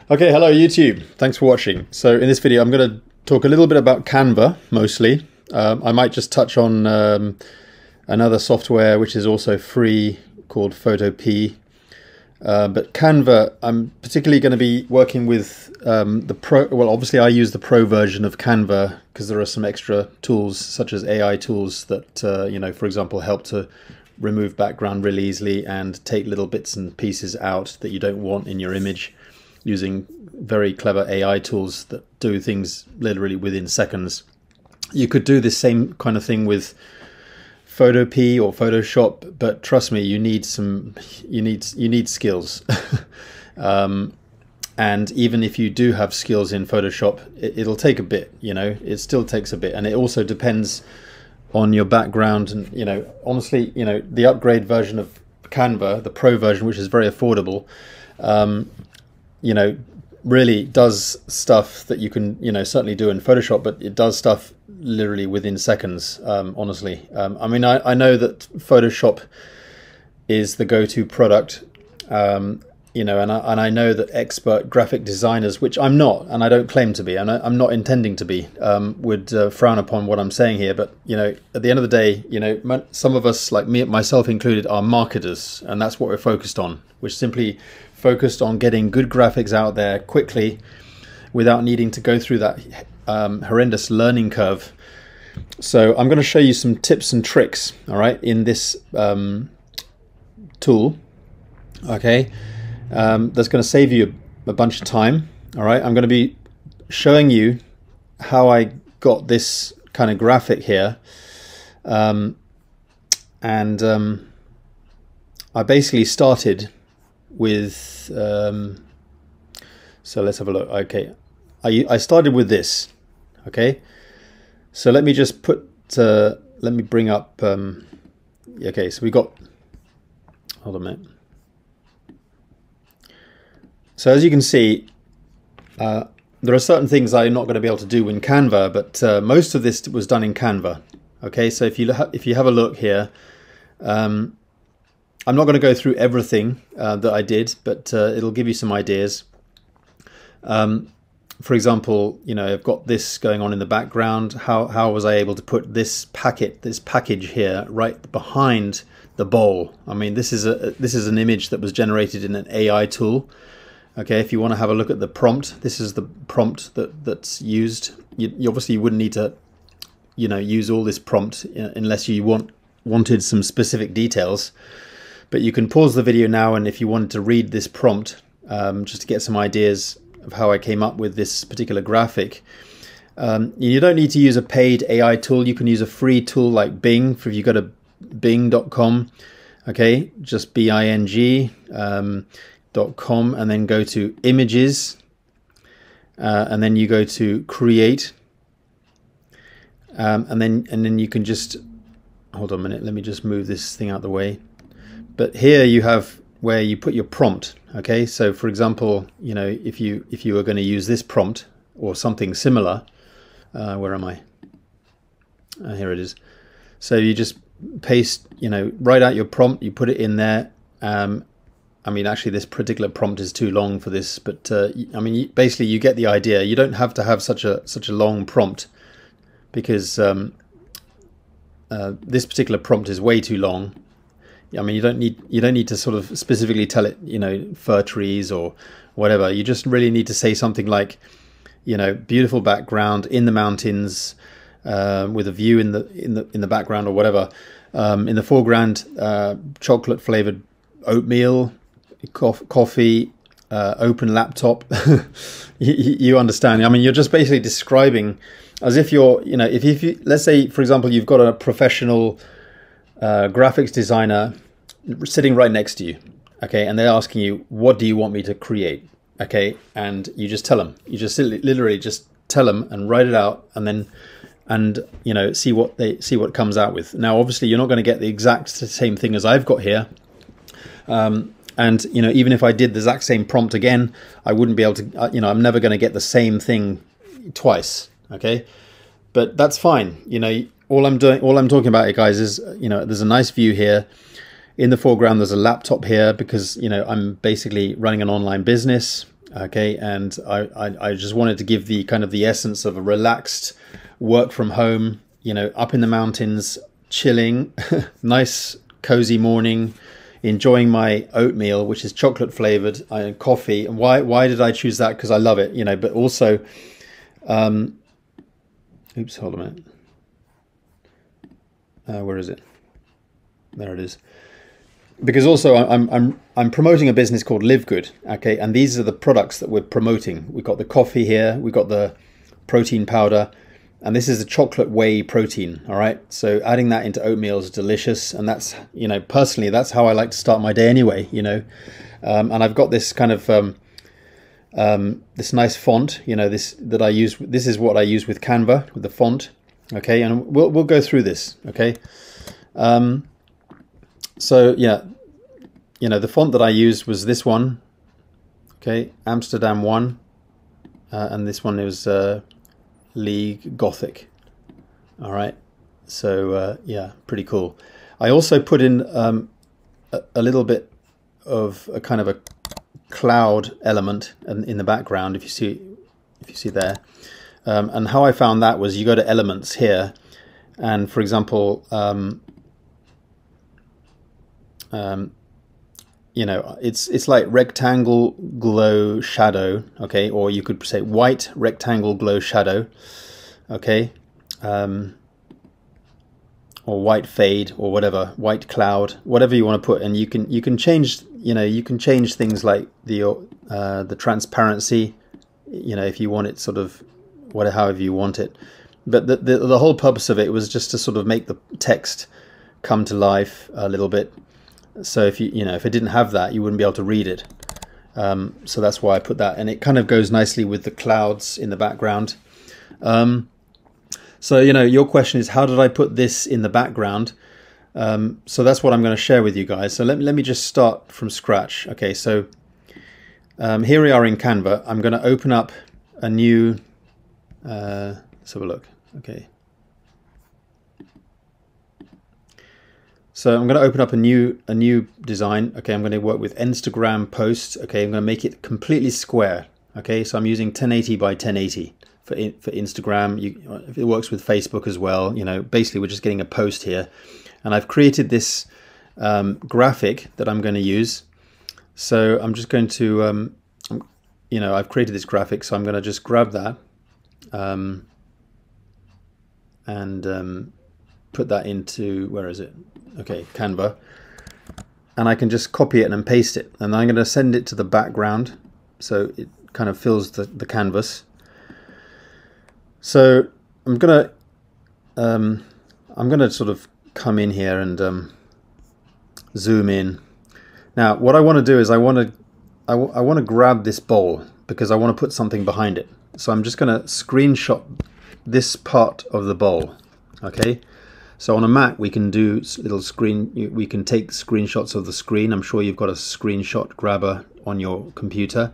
Okay, hello YouTube. Thanks for watching. So in this video, I'm going to talk a little bit about Canva, mostly. I might just touch on another software which is also free called Photopea. But Canva, I'm particularly going to be working with the Pro. Well, obviously I use the Pro version of Canva because there are some extra tools such as AI tools that, for example, help to remove background really easily and take little bits and pieces out that you don't want in your image, using very clever AI tools that do things literally within seconds. You could do the same kind of thing with Photopea or Photoshop, but trust me, you need skills. And even if you do have skills in Photoshop, it'll take a bit. It still takes a bit, and it also depends on your background. And honestly, the upgrade version of Canva, the Pro version, which is very affordable, really does stuff that you can, certainly do in Photoshop, but it does stuff literally within seconds, honestly. I mean, I know that Photoshop is the go-to product, and I know that expert graphic designers, which I'm not, and I don't claim to be, and I'm not intending to be, would frown upon what I'm saying here. But, at the end of the day, some of us, like me, myself included, are marketers, and that's what we're focused on. We're simply focused on getting good graphics out there quickly without needing to go through that horrendous learning curve. So I'm going to show you some tips and tricks, all right, in this tool, okay, that's going to save you a bunch of time, all right. I'm going to be showing you how I got this kind of graphic here, I basically started with so let's have a look. Okay, I started with this. Okay, so let me just put let me bring up okay, so we got, hold on a minute. So as you can see, there are certain things I'm not going to be able to do in Canva, but most of this was done in Canva. Okay, so if you have a look here, I'm not going to go through everything that I did, but it'll give you some ideas. For example, I've got this going on in the background. How was I able to put this package here right behind the bowl? I mean, this is an image that was generated in an AI tool. Okay, if you want to have a look at the prompt, this is the prompt that's used. You obviously wouldn't need to, use all this prompt unless you wanted some specific details. But you can pause the video now, and if you wanted to read this prompt, just to get some ideas of how I came up with this particular graphic. You don't need to use a paid AI tool. You can use a free tool like Bing. If you go to bing.com, okay, just bing.com, and then go to images, and then you go to create, and then you can just, hold on a minute, let me just move this thing out of the way. But here you have where you put your prompt. Okay, so for example, if you were going to use this prompt or something similar, where am I? Here it is. So you just paste, write out your prompt, you put it in there. I mean, actually, this particular prompt is too long for this, but I mean, basically, you get the idea. You don't have to have such a long prompt, because this particular prompt is way too long. I mean, you don't need to sort of specifically tell it, fir trees or whatever. You just really need to say something like, beautiful background in the mountains, with a view in the background or whatever. In the foreground, chocolate flavored oatmeal, coffee, open laptop. you understand? I mean, you're just basically describing as if you're, if you let's say, for example, you've got a professional graphics designer sitting right next to you, okay, and they're asking you, what do you want me to create? Okay, and you just tell them. You just literally just tell them and write it out, and then see what comes out with. Now, obviously, you're not going to get the exact same thing as I've got here, and even if I did the exact same prompt again, I wouldn't be able to. I'm never going to get the same thing twice. Okay, but that's fine. All I'm talking about, guys, is there's a nice view here. In the foreground, there's a laptop here because I'm basically running an online business. Okay, and I just wanted to give the kind of the essence of a relaxed work from home, you know, up in the mountains, chilling, nice cozy morning, enjoying my oatmeal, which is chocolate flavored, coffee. And why did I choose that? Because I love it, you know, but also, oops, hold a minute. Where is it? There it is. Because also I'm promoting a business called Live Good, okay, and these are the products that we're promoting. We've got the coffee here, we've got the protein powder, and this is a chocolate whey protein. All right, so adding that into oatmeal is delicious, and that's, you know, personally that's how I like to start my day anyway, you know. And I've got this kind of this nice font, you know, this that I use. This is what I use with Canva, with the font, okay, and we'll go through this, okay. So yeah, you know, the font that I used was this one, okay, Amsterdam 1, and this one was League Gothic. All right, so yeah, pretty cool. I also put in a little bit of a kind of a cloud element in the background, if you see there, and how I found that was you go to elements here, and for example, you know, it's like rectangle glow shadow, okay, or you could say white rectangle glow shadow, okay, or white fade, or whatever, white cloud, whatever you want to put, and you can change, you know, you can change things like the transparency, you know, if you want it sort of however you want it, but the whole purpose of it was just to sort of make the text come to life a little bit. So if if it didn't have that, you wouldn't be able to read it. So that's why I put that, and it kind of goes nicely with the clouds in the background. So, you know, your question is, how did I put this in the background? So that's what I'm going to share with you guys. So let me just start from scratch. Okay, so here we are in Canva. I'm going to open up a new, let's have a look. Okay. So I'm going to open up a new design. Okay, I'm going to work with Instagram posts. Okay, I'm going to make it completely square. Okay, so I'm using 1080 by 1080 for Instagram. It works with Facebook as well. You know, basically we're just getting a post here, and I've created this graphic that I'm going to use. So I'm just going to, you know, I've created this graphic, so I'm going to just grab that and put that into, where is it? Okay, Canva, and I can just copy it and paste it, and I'm going to send it to the background so it kind of fills the canvas. So I'm gonna sort of come in here and zoom in. Now what I want to do is I want to grab this bowl because I want to put something behind it. So I'm just going to screenshot this part of the bowl. Okay. So on a Mac, we can do we can take screenshots of the screen. I'm sure you've got a screenshot grabber on your computer.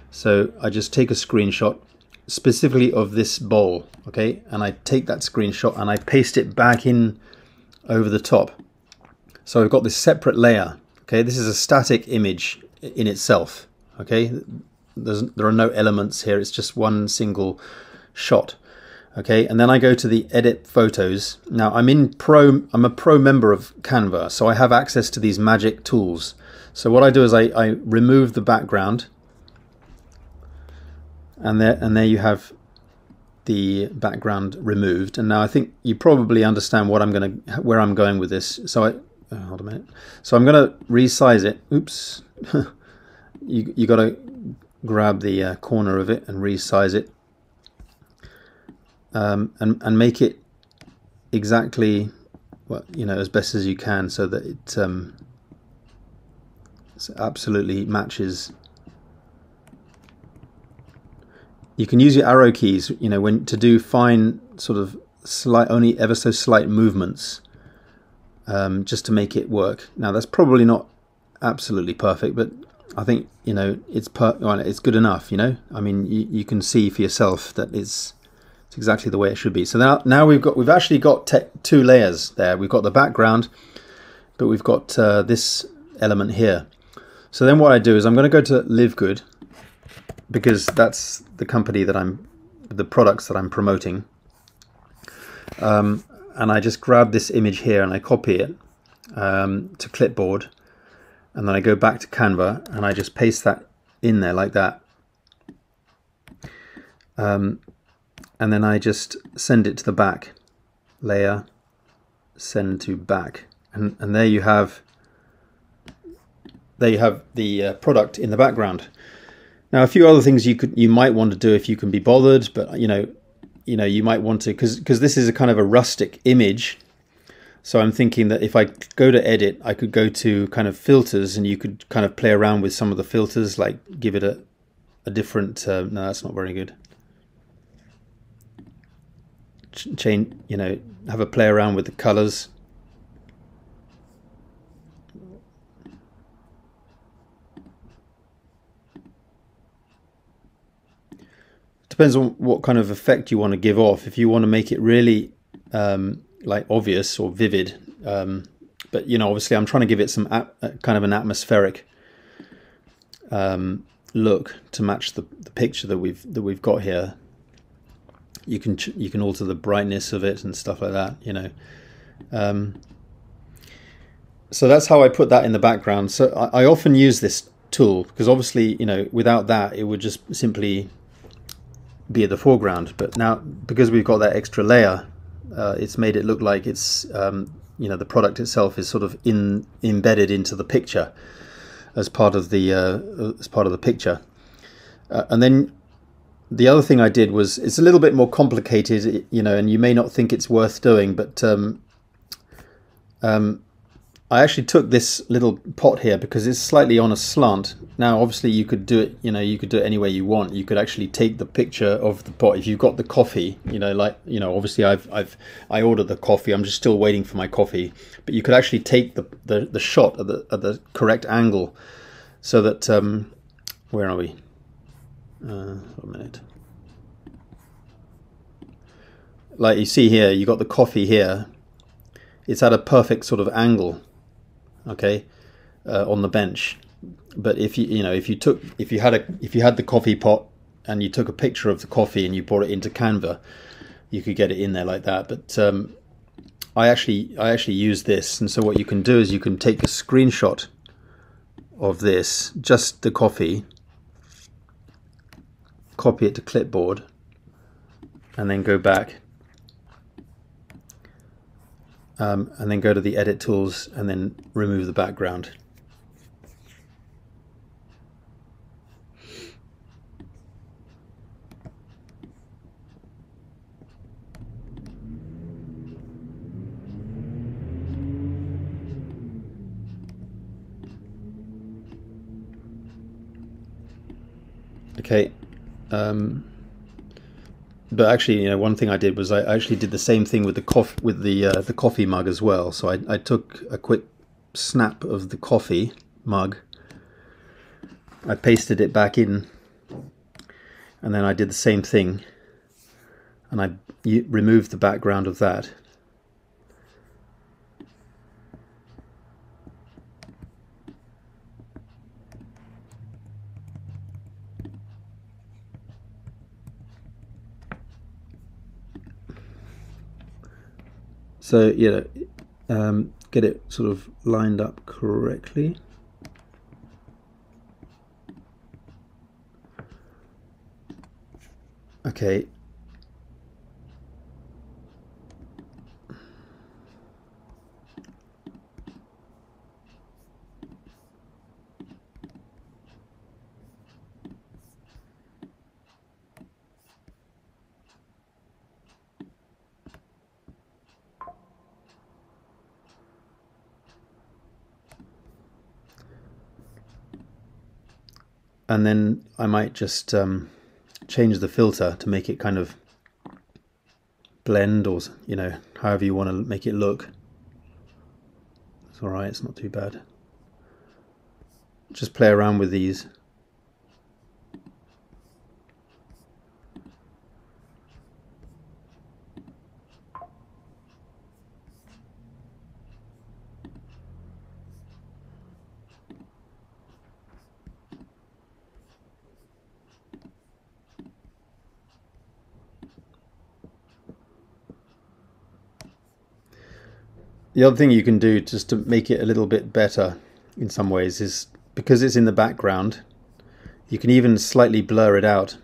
So I just take a screenshot specifically of this bowl, okay? And I take that screenshot and I paste it back in over the top. So I've got this separate layer, okay? This is a static image in itself, okay? There are no elements here. It's just one single shot. Okay, and then I go to the edit photos. Now I'm a pro member of Canva, so I have access to these magic tools. So what I do is I remove the background, and there you have the background removed. And now I think you probably understand where I'm going with this. So hold a minute. So I'm gonna resize it. Oops, you got to grab the corner of it and resize it. And make it exactly, well, you know, as best as you can, so that it absolutely matches. You can use your arrow keys, you know, to do fine sort of only ever so slight movements, just to make it work. Now that's probably not absolutely perfect, but I think, you know, it's good enough. You know, I mean, you can see for yourself that it's exactly the way it should be. So now we've actually got two layers there. We've got the background, but we've got this element here. So then what I do is I'm going to go to Live Good, because that's the company that the products that I'm promoting. And I just grab this image here and I copy it to clipboard, and then I go back to Canva and I just paste that in there like that. And then I just send it to the back, layer, send to back, and there you have the product in the background. Now a few other things you might want to do if you can be bothered, but you might want to, because this is a kind of a rustic image. So I'm thinking that if I go to edit, I could go to kind of filters, and you could kind of play around with some of the filters, like give it a different. No, that's not very good. Change, have a play around with the colors. Depends on what kind of effect you want to give off. If you want to make it really like obvious or vivid, but obviously I'm trying to give it some kind of an atmospheric look to match the picture that we've got here. You can alter the brightness of it and stuff like that, so that's how I put that in the background. So I often use this tool because obviously without that it would just simply be at the foreground, but now because we've got that extra layer, it's made it look like it's the product itself is sort of embedded into the picture as part of the picture. And then the other thing I did was, it's a little bit more complicated, and you may not think it's worth doing, but I actually took this little pot here because it's slightly on a slant. Now obviously you could do it, you could do it any way you want. You could actually take the picture of the pot. If you've got the coffee, obviously I ordered the coffee. I'm just still waiting for my coffee. But you could actually take the shot at the correct angle, so that where are we? A minute. Like you see here, you got the coffee here. It's at a perfect sort of angle. Okay, on the bench. But if you had the coffee pot and you took a picture of the coffee and you brought it into Canva, you could get it in there like that. But I actually use this, and so what you can do is you can take a screenshot of this, just the coffee, copy it to clipboard, and then go back. And then go to the edit tools and then remove the background. Okay. But actually, one thing I did was I actually did the same thing with the coffee mug as well. So I took a quick snap of the coffee mug, I pasted it back in, and then I did the same thing, and I removed the background of that. So get it sort of lined up correctly. Okay. And then I might just change the filter to make it kind of blend, or however you want to make it look. It's all right, it's not too bad. Just play around with these. the other thing you can do just to make it a little bit better in some ways is, because it's in the background, you can even slightly blur it out.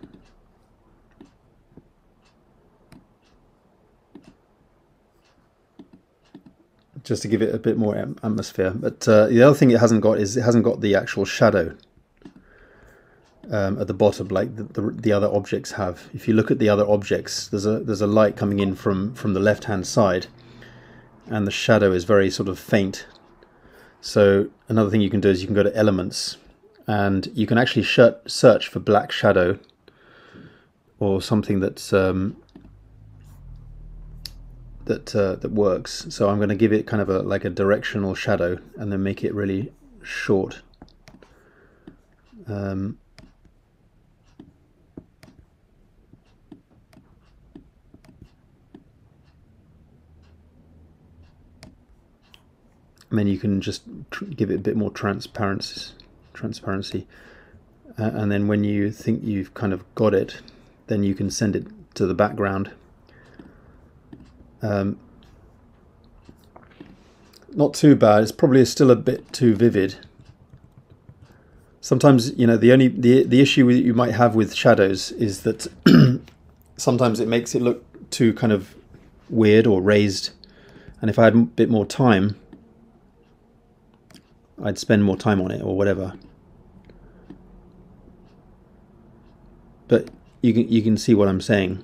Just to give it a bit more atmosphere. But the other thing it hasn't got is it hasn't got the actual shadow at the bottom like the other objects have. If you look at the other objects, there's a light coming in from the left hand side, and the shadow is very sort of faint. So another thing you can do is you can go to Elements, and you can actually search for black shadow or something that's that works. So I'm going to give it kind of like a directional shadow, and then make it really short. And then you can just give it a bit more transparency. And then when you think you've kind of got it, then you can send it to the background. Not too bad. It's probably still a bit too vivid. Sometimes, you know, the issue you might have with shadows is that sometimes it makes it look too kind of weird or raised. And if I had a bit more time, I'd spend more time on it or whatever. But you can see what I'm saying.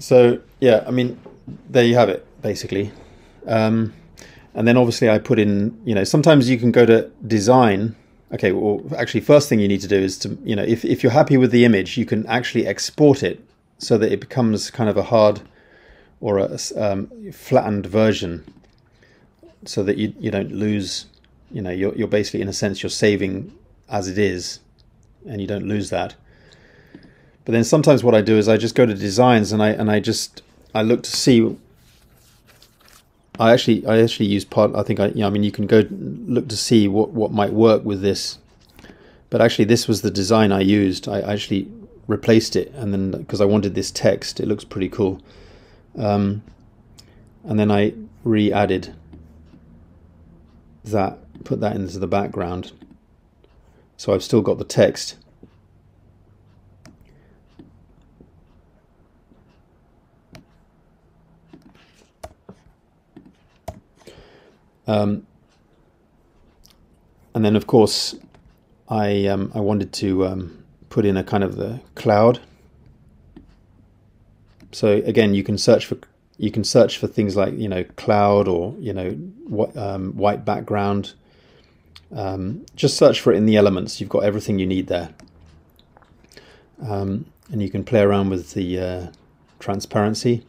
So yeah, I mean, there you have it basically. And then obviously I put in, you know, sometimes you can go to design. Okay, well actually first thing you need to do is to, you know, if you're happy with the image, you can actually export it so that it becomes kind of a hard or a flattened version, so that you don't lose, you know, you're basically, in a sense, you're saving as it is, and you don't lose that. But then sometimes what I do is I just go to designs, and I look to see. I actually use part. I think I mean, you can go look to see what might work with this. But actually, this was the design I used. I actually replaced it, and then because I wanted this text, it looks pretty cool. And then I re-added that, put that into the background. So I've still got the text. And then of course I wanted to put in a kind of the cloud. So again, you can search for things like, you know, cloud, or, you know, white background. Just search for it in the elements. You've got everything you need there. And you can play around with the transparency.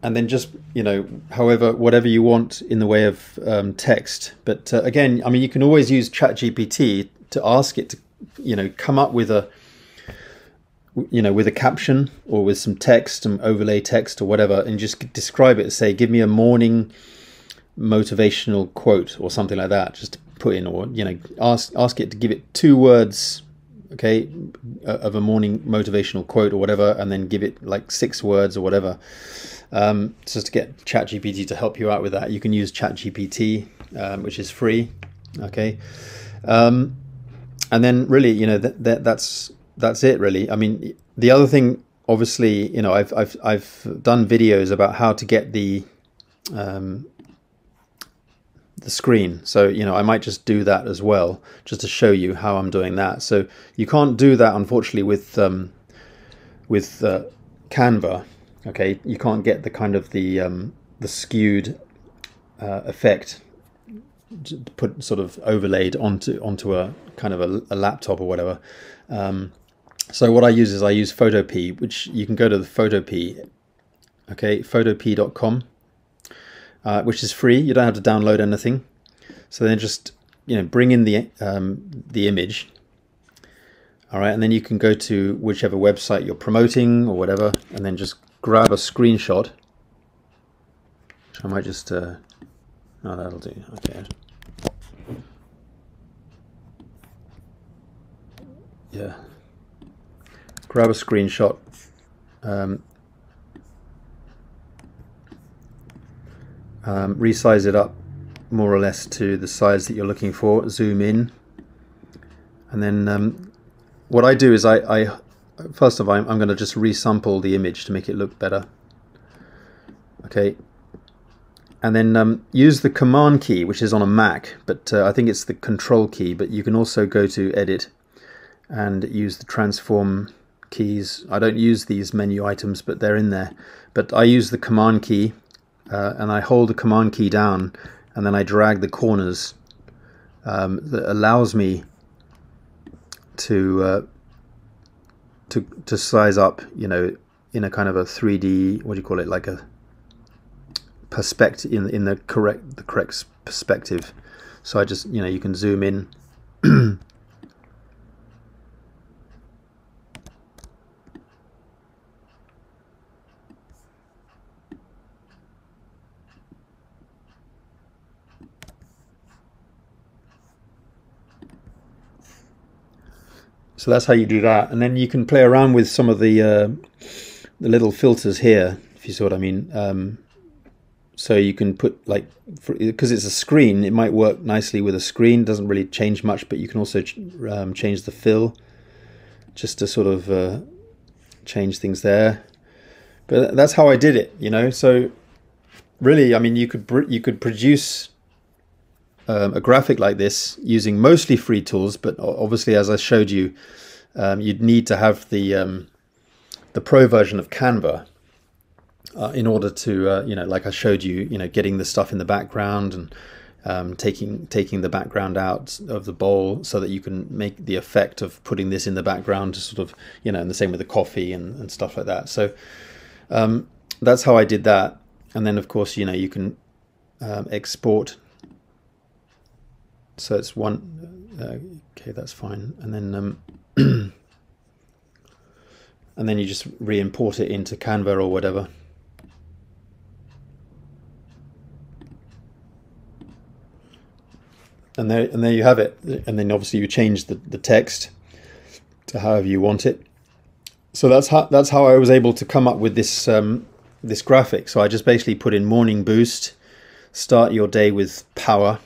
And then just, you know, whatever you want in the way of text. But again, I mean, you can always use ChatGPT to ask it to, you know, come up with a, you know, with a caption or with some text, some overlay text or whatever, and just describe it. Say, give me a morning motivational quote or something like that, just to put in, or, you know, ask it to give it 2 words, okay, of a morning motivational quote or whatever, and then give it like 6 words or whatever. Just to get ChatGPT to help you out with that. You can use ChatGPT, which is free, okay. And then really, you know, that's it really. I mean, the other thing, obviously, you know, I've done videos about how to get the screen. So, you know, I might just do that as well, just to show you how I'm doing that. So you can't do that, unfortunately, with Canva. Okay, you can't get the kind of the skewed effect put sort of overlaid onto a kind of a laptop or whatever. So what I use is I use Photopea, which you can go to the Photopea, okay, photopea.com, which is free. You don't have to download anything. So then just, you know, bring in the image. All right, and then you can go to whichever website you're promoting or whatever, and then just grab a screenshot. I might just, oh, that'll do, okay. Yeah. Grab a screenshot, resize it up more or less to the size that you're looking for, zoom in, and then what I do is I first of all, I'm going to just resample the image to make it look better. Okay, and then use the Command key, which is on a Mac, but I think it's the Control key, but you can also go to Edit and use the Transform keys. I don't use these menu items, but they're in there. But I use the Command key, and I hold the Command key down, and then I drag the corners. That allows me to size up, you know, in a kind of a 3D, what do you call it, like a perspective, in the correct perspective. So I just, you know, you can zoom in. So that's how you do that, and then you can play around with some of the little filters here, if you see what I mean. So you can put, like, because it's a screen, it might work nicely with a screen. Doesn't really change much, but you can also change the fill, just to sort of change things there. But that's how I did it, you know. So really, I mean, you could produce a graphic like this using mostly free tools, but obviously, as I showed you, you'd need to have the pro version of Canva in order to, you know, like I showed you, you know, getting the stuff in the background and taking the background out of the bowl so that you can make the effect of putting this in the background to sort of, you know, and the same with the coffee and stuff like that. So that's how I did that. And then, of course, you know, you can export. So it's one, okay, that's fine. And then and then you just re-import it into Canva or whatever. And there you have it. And then obviously you change the text to however you want it. So that's how I was able to come up with this this graphic. So I just basically put in morning boost, start your day with power,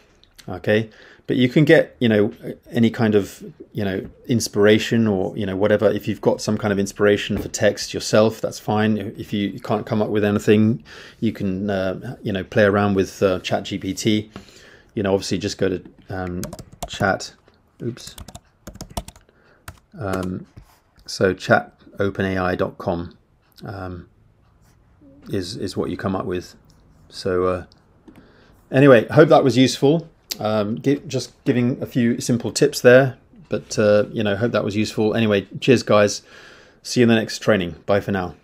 okay? But you can get, you know, any kind of, you know, inspiration or, you know, whatever. If you've got some kind of inspiration for text yourself, that's fine. If you can't come up with anything, you can, you know, play around with ChatGPT. You know, obviously just go to chat. Oops. So chatopenai.com is what you come up with. So anyway, I hope that was useful. Just giving a few simple tips there, but you know, hope that was useful. Anyway, cheers guys, see you in the next training. Bye for now.